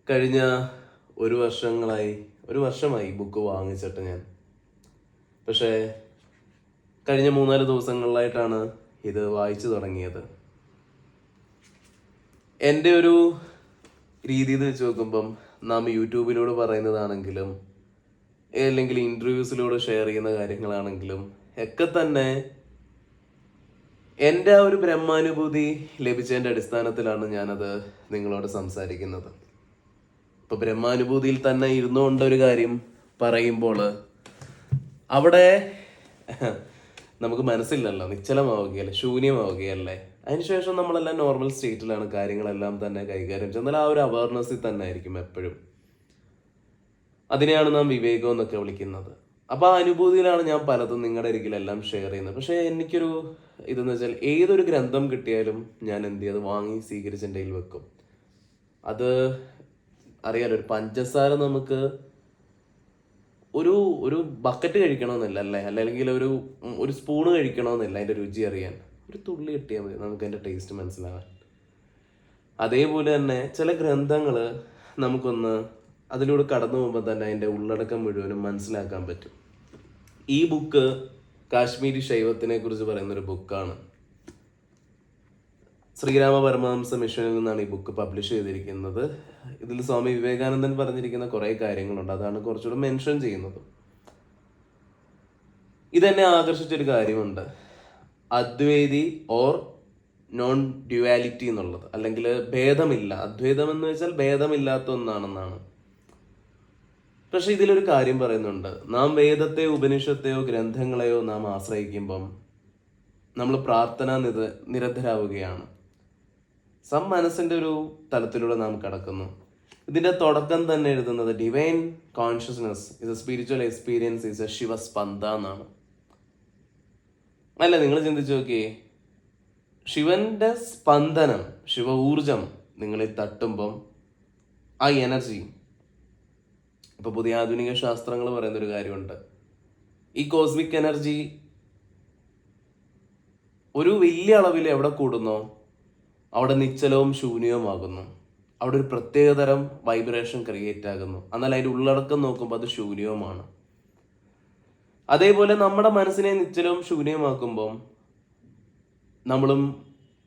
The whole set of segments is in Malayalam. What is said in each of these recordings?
കഴിഞ്ഞ ഒരു വർഷമായി ബുക്ക് വാങ്ങിച്ചിട്ട് ഞാൻ. പക്ഷേ കഴിഞ്ഞ 3-4 ദിവസങ്ങളിലായിട്ടാണ് ഇത് വായിച്ചു തുടങ്ങിയത്. എൻ്റെ ഒരു രീതി എന്ന് വെച്ച് നോക്കുമ്പം നാം യൂട്യൂബിലൂടെ പറയുന്നതാണെങ്കിലും അല്ലെങ്കിൽ ഇൻ്റർവ്യൂസിലൂടെ ഷെയർ ചെയ്യുന്ന കാര്യങ്ങളാണെങ്കിലും ഒക്കെ തന്നെ എൻ്റെ ആ ഒരു ബ്രഹ്മാനുഭൂതി ലഭിച്ചതിൻ്റെ അടിസ്ഥാനത്തിലാണ് ഞാനത് നിങ്ങളോട് സംസാരിക്കുന്നത്. ഇപ്പോൾ ബ്രഹ്മാനുഭൂതിയിൽ തന്നെ ഇരുന്നുകൊണ്ട് ഒരു കാര്യം പറയുമ്പോൾ അവിടെ നമുക്ക് മനസ്സില്ലല്ലോ, നിശ്ചലമാവുകയല്ലേ, ശൂന്യമാവുകയല്ലേ. അതിനുശേഷം നമ്മളെല്ലാം നോർമൽ സ്റ്റേറ്റിലാണ് കാര്യങ്ങളെല്ലാം തന്നെ കൈകാര്യം ചെയ്യുന്നത്. ആ ഒരു അവയർനെസ്സിൽ തന്നെ ആയിരിക്കും എപ്പോഴും. അതിനെയാണ് നാം വിവേകം എന്നൊക്കെ വിളിക്കുന്നത്. അപ്പോൾ ആ അനുഭൂതിയിലാണ് ഞാൻ പലതും നിങ്ങളുടെ അരികിലെല്ലാം ഷെയർ ചെയ്യുന്നത്. പക്ഷേ എനിക്കൊരു ഇതെന്ന് വെച്ചാൽ ഏതൊരു ഗ്രന്ഥം കിട്ടിയാലും ഞാൻ എന്ത് ചെയ്യും, അത് വാങ്ങി സ്വീകരിച്ച് എൻ്റെ കയ്യിൽ വെക്കും. അത് അറിയാലോ, ഒരു പഞ്ചസാര നമുക്ക് ഒരു ഒരു ബക്കറ്റ് കഴിക്കണമെന്നില്ല അല്ലേ, അല്ലെങ്കിൽ ഒരു സ്പൂണ് കഴിക്കണമെന്നില്ല അതിൻ്റെ രുചി അറിയാൻ. ഒരു തുള്ളി കിട്ടിയാൽ മതി നമുക്ക് അതിൻ്റെ ടേസ്റ്റ് മനസ്സിലാവാൻ. അതേപോലെ തന്നെ ചില ഗ്രന്ഥങ്ങൾ നമുക്കൊന്ന് അതിലൂടെ കടന്നു പോകുമ്പോൾ തന്നെ അതിൻ്റെ ഉള്ളടക്കം മുഴുവനും മനസ്സിലാക്കാൻ പറ്റും. ഈ ബുക്ക് കാശ്മീരി ശൈവത്തിനെ കുറിച്ച് പറയുന്നൊരു ബുക്കാണ്. ശ്രീരാമ പരമഹംസ മിഷനിൽ നിന്നാണ് ഈ ബുക്ക് പബ്ലിഷ് ചെയ്തിരിക്കുന്നത്. ഇതിൽ സ്വാമി വിവേകാനന്ദൻ പറഞ്ഞിരിക്കുന്ന കുറേ കാര്യങ്ങളുണ്ട്, അതാണ് കുറച്ചുകൂടെ മെൻഷൻ ചെയ്യുന്നത്. ഇതെന്നെ ആകർഷിച്ചൊരു കാര്യമുണ്ട്, അദ്വൈതി ഓർ നോൺ ഡ്യുവാലിറ്റി എന്നുള്ളത്, അല്ലെങ്കിൽ ഭേദമില്ല. അദ്വൈതം എന്ന് വെച്ചാൽ ഭേദമില്ലാത്ത ഒന്നാണെന്നാണ്. പക്ഷെ ഇതിലൊരു കാര്യം പറയുന്നുണ്ട്, നാം വേദത്തെയോ ഉപനിഷത്തെയോ ഗ്രന്ഥങ്ങളെയോ നാം ആശ്രയിക്കുമ്പം നമ്മൾ പ്രാർത്ഥന നിരതരാവുകയാണ്. മനസ്സിൻ്റെ ഒരു തലത്തിലൂടെ നാം കടക്കുന്നു. ഇതിന്റെ തുടക്കം തന്നെ എഴുതുന്നത് divine consciousness is a spiritual experience is a Shivaspanda എന്നാണ്. അല്ല, നിങ്ങൾ ചിന്തിച്ചു നോക്കിയേ, ശിവന്റെ സ്പന്ദനം, ശിവ ഊർജം നിങ്ങളിൽ തട്ടുമ്പം ആ എനർജി, ഇപ്പൊ പുതിയ ആധുനിക ശാസ്ത്രങ്ങൾ പറയുന്നൊരു കാര്യമുണ്ട്, ഈ കോസ്മിക് എനർജി ഒരു വലിയ അളവിൽ എവിടെ കൂടുന്നോ അവിടെ നിശ്ചലവും ശൂന്യവുമാകുന്നു. അവിടെ ഒരു പ്രത്യേകതരം വൈബ്രേഷൻ ക്രിയേറ്റ് ആകുന്നു. എന്നാൽ അതിൻ്റെ ഉള്ളടക്കം നോക്കുമ്പോൾ അത് ശൂന്യവുമാണ്. അതേപോലെ നമ്മുടെ മനസ്സിനെ നിശ്ചലവും ശൂന്യമാക്കുമ്പം നമ്മളും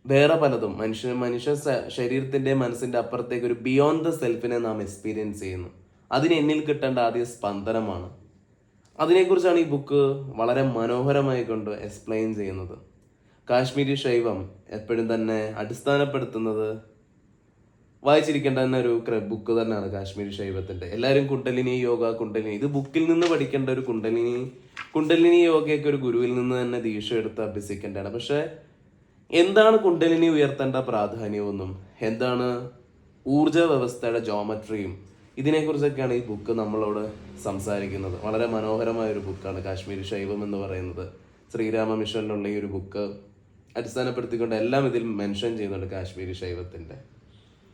വേറെ പലതും മനുഷ്യ ശരീരത്തിൻ്റെ മനസ്സിൻ്റെ അപ്പുറത്തേക്ക് ഒരു ബിയോണ്ട് ദ സെൽഫിനെ നാം എക്സ്പീരിയൻസ് ചെയ്യുന്നു. അതിന് എന്നിൽ കിട്ടേണ്ട ആദ്യ സ്പന്ദനമാണ്. അതിനെക്കുറിച്ചാണ് ഈ ബുക്ക് വളരെ മനോഹരമായി കൊണ്ട് എക്സ്പ്ലെയിൻ ചെയ്യുന്നത്. കാശ്മീരി ശൈവം എപ്പോഴും തന്നെ അടിസ്ഥാനപ്പെടുത്തുന്നത് വായിച്ചിരിക്കേണ്ട തന്നെ ഒരു ബുക്ക് തന്നെയാണ് കാശ്മീരി ശൈവത്തിന്റെ. എല്ലാവരും കുണ്ടലിനി യോഗ, ഇത് ബുക്കിൽ നിന്ന് പഠിക്കേണ്ട ഒരു കുണ്ടലിനി യോഗയൊക്കെ ഒരു ഗുരുവിൽ നിന്ന് തന്നെ ദീക്ഷ എടുത്ത് അഭ്യസിക്കേണ്ടതാണ്. പക്ഷെ എന്താണ് കുണ്ടലിനി ഉയർത്തേണ്ട പ്രാധാന്യവും എന്താണ് ഊർജ വ്യവസ്ഥയുടെ ജോമെട്രിയും ഇതിനെക്കുറിച്ചൊക്കെയാണ് ഈ ബുക്ക് നമ്മളോട് സംസാരിക്കുന്നത്. വളരെ മനോഹരമായ ഒരു ബുക്കാണ് കാശ്മീരി ശൈവം എന്ന് പറയുന്നത്. ശ്രീരാമ മിഷനിലുള്ള ഈ ഒരു ബുക്ക് അടിസ്ഥാനപ്പെടുത്തിക്കൊണ്ട് എല്ലാം ഇതിൽ മെൻഷൻ ചെയ്യുന്നുണ്ട് കാശ്മീരി ശൈവത്തിന്റെ.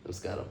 നമസ്കാരം.